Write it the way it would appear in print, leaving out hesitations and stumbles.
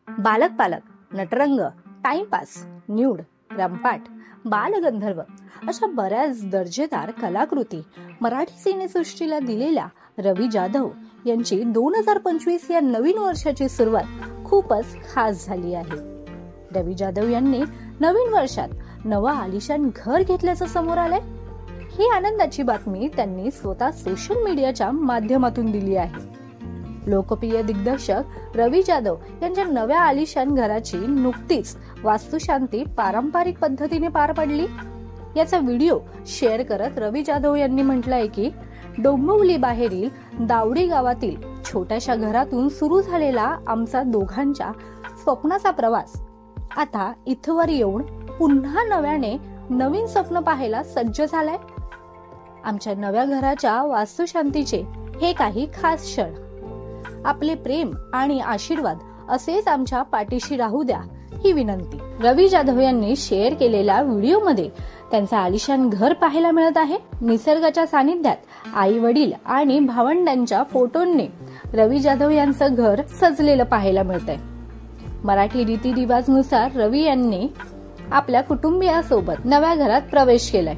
बालक पालक, Natarang, timepass, nude, रंपाट, Balgandharva अशा बऱ्याच दर्जेदार कलाकृती मराठी सिनेसृष्टीला दिलेल्या रवी जाधव यांची 2025 या नवीन वर्षाची सुरुवात खूपच खास झाली आहे. रवी जाधव यांनी नवीन वर्षात नवं आलिशान घर घेतल्याचं समोर आलंय. ही आनंदाची बातमी त्यांनी स्वतः सोशल मीडियाच्या माध्यमातून दिली आहे. लोकप्रिय दिग्दर्शक रवी जाधव यांच्या नव्या आलिशान घराची नुकतीच वास्तुशांती पारंपरिक पद्धतीने पार पडली. याचा व्हिडिओ शेअर करत रवी जाधव यांनी म्हटलंय की डोंबिवली बाहेरील दावडी गावातील छोट्याशा घरातून सुरू झालेला आमचा दोघांच्या स्वप्नाचा प्रवास आता इथवर येऊन पुन्हा नव्याने नवीन स्वप्न पाहायला सज्ज झालाय. आमच्या नव्या घराच्या वास्तुशांतीचे हे काही खास क्षण. आपले प्रेम आणि आशीर्वाद असेच आमच्या पाठीशी राहू द्या ही विनंती. रवी जाधव यांनी शेअर केलेल्या व्हिडिओमध्ये त्यांचं आलिशान घर पाहायला मिळत आहे. निसर्गाच्या सानिध्यात आई वडील आणि भावंडांच्या फोटोंनी रवी जाधव यांचं घर सजलेलं पाहायला मिळतंय. मराठी रीतिरिवाजनुसार रवी यांनी आपल्या कुटुंबियासोबत नव्या घरात प्रवेश केलाय.